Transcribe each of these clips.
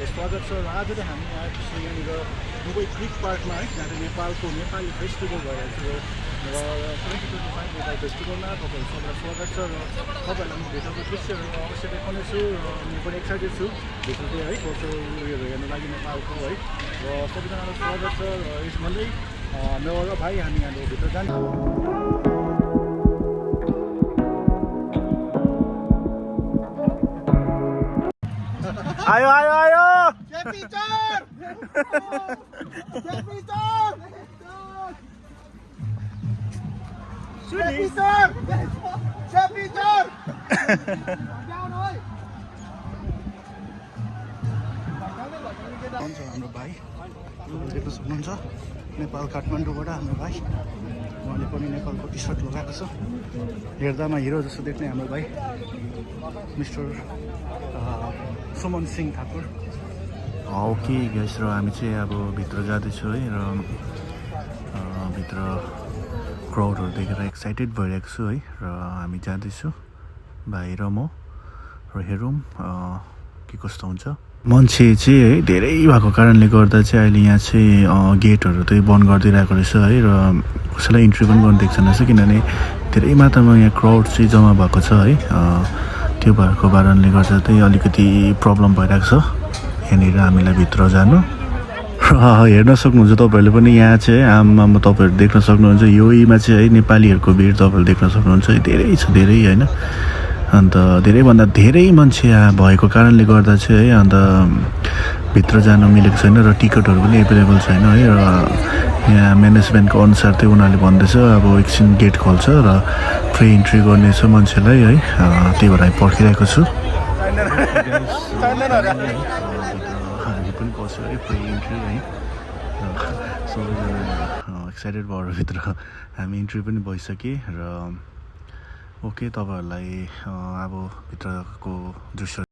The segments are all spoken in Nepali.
स्वागत छ। आज चाहिँ हामी आएको छौँ यहाँनिर दुबई क्रिक पार्कमा है, जहाँ चाहिँ नेपालको नेपाली फेस्टिभल भइरहेको छ र 2025 नेपाली फेस्टिभलमा तपाईँहरू सबैलाई स्वागत छ र तपाईँहरूलाई म भित्रको दृश्यहरू अवश्य देखाउनेछु र म पनि एक्साइटेड छु भित्र चाहिँ है कस्तो उयोहरू हेर्नु लागि नेपालको है र सबैजनालाई स्वागत छ। र यस भन्दै मेरो र भाइ हामी यहाँनिर भित्र जान्छौँ। आयो आयो आयो हाम्रो भाइ देख्न सक्नुहुन्छ नेपाल काठमाडौँबाट हाम्रो भाइ उहाँले पनि नेपालको टी सर्ट लगाएको छ। हेर्दामा हिरो जस्तो देख्ने हाम्रो भाइ mister Suman Singh Thakur. Okay guys, र हामी चाहिँ अब भित्र जाँदैछौँ है र भित्र क्राउडहरू देखेर एक्साइटेड भइरहेको छु है र हामी जाँदैछु भाइ र म र हेरौँ के कस्तो हुन्छ। मान्छे चाहिँ है धेरै भएको कारणले गर्दा चाहिँ अहिले यहाँ चाहिँ गेटहरू चाहिँ बन्द गरिदिइरहेको रहेछ है र कसैलाई इन्ट्री पनि गर्नु दिएको छैन रहेछ, किनभने धेरै मात्रामा यहाँ क्राउड चाहिँ जम्मा भएको छ है। त्यो भएको कारणले गर्दा चाहिँ अलिकति प्रब्लम भइरहेको छ यहाँनिर हामीलाई भित्र जानु। र हेर्न सक्नुहुन्छ तपाईँहरूले पनि यहाँ चाहिँ आमामा तपाईँहरू देख्न सक्नुहुन्छ योमा चाहिँ है नेपालीहरूको भिड तपाईँहरूले देख्न सक्नुहुन्छ है, धेरै छ धेरै होइन। अन्त धेरैभन्दा धेरै मान्छे यहाँ भएको कारणले गर्दा चाहिँ है अन्त भित्र जानु मिलेको छैन र टिकटहरू पनि एभाइलेबल छैन है। र यहाँ म्यानेजमेन्टको अनुसार चाहिँ उनीहरूले भन्दैछ अब एकछिन गेट खोल्छ र फ्री इन्ट्री गर्नेछ मान्छेलाई है, त्यही भएर पर्खिरहेको छु। हामी पनि पस्यो है फ्री इन्ट्री है, सबैजना एक्साइटेड भएर भित्र हामी इन्ट्री पनि भइसक्यो र ओके तपाईँहरूलाई अब भित्रको दृश्य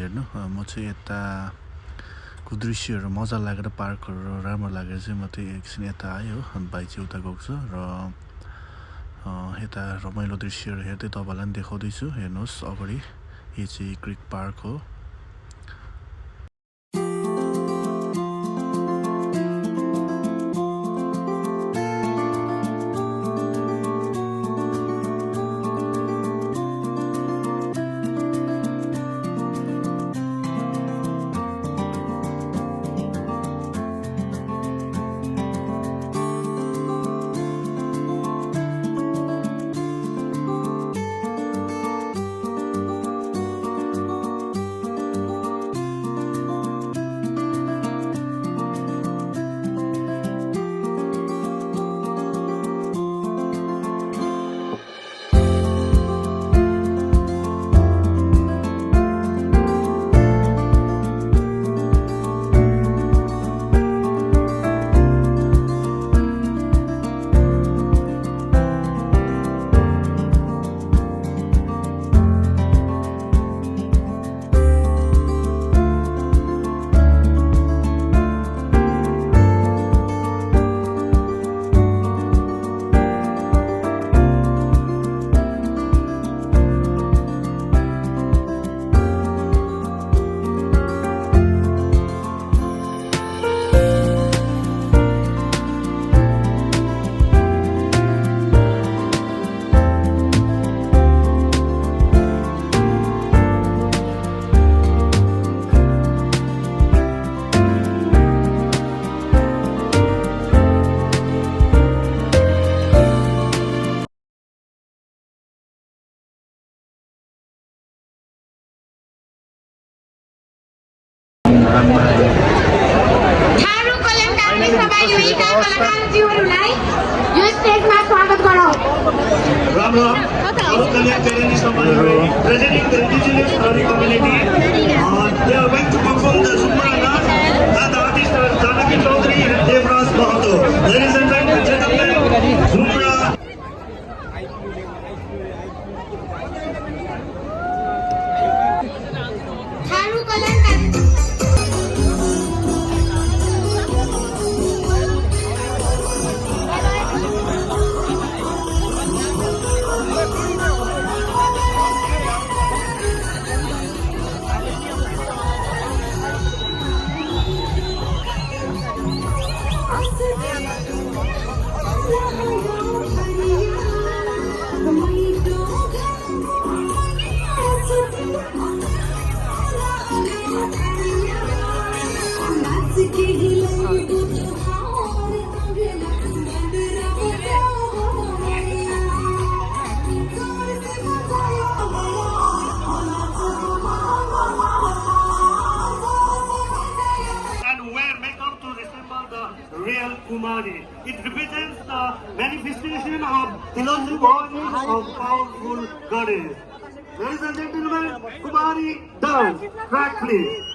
हेर्नु म चाहिँ यताको दृश्यहरू मजा लागेर पार्कहरू राम्रो लागेर चाहिँ म चाहिँ एकछिन यता आयो अनि भाइ चाहिँ उता गएको छ र यता रमाइलो दृश्यहरू हेर्दै तपाईँलाई पनि देखाउँदैछु। हेर्नुहोस् अगाडि यो चाहिँ क्रिक पार्क हो। अतिथिहरूलाई यो स्टेजमा स्वागत गरौँ। राम राम अरू कल्याणकारी समाजहरू presenting the indigenous Hari community. They are going to perform the Zumra dance and the artists are Janaki Chaudhary and Devraj Mahato. Ladies and gentlemen, Zumra. Tharu कल्याणकारी And wear makeup to resemble the real Kumari. It represents the manifestation of Tilasi Bhavani of powerful goddess. Ladies and gentlemen, Kumari dance. Track please.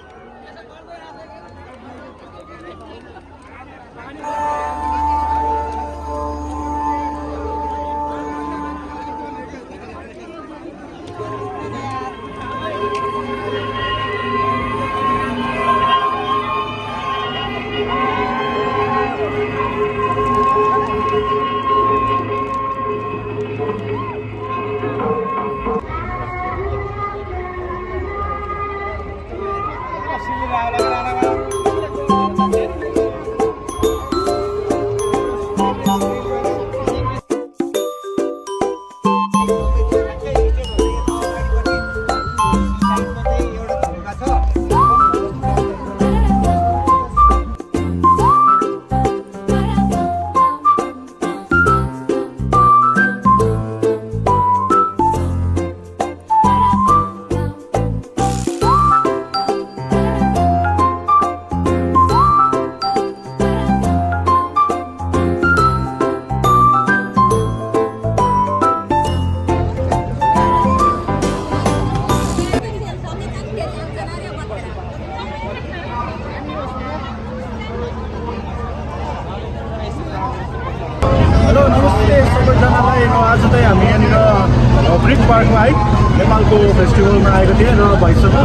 Hello नमस्ते सबैजनालाई। आज चाहिँ हामी यहाँनिर ब्रिक पार्कमा है नेपालको फेस्टिभलमा आएको थिएँ र भाइसँग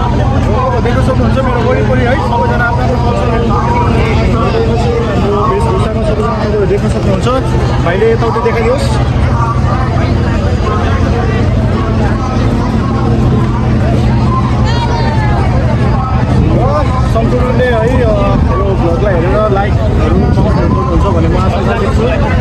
देख्न सक्नुहुन्छ मेरो वरिपरि है सबैजना आफ्नो हाम्रो वेशभूषामा सबैजना देख्न सक्नुहुन्छ। भाइले यताउति देखाइदियोस्। सम्पूर्णले है यो भ्लगलाई हेरेर लाइकहरू कमेन्टहरू गर्नुहुन्छ भन्ने म आशा राख्छु।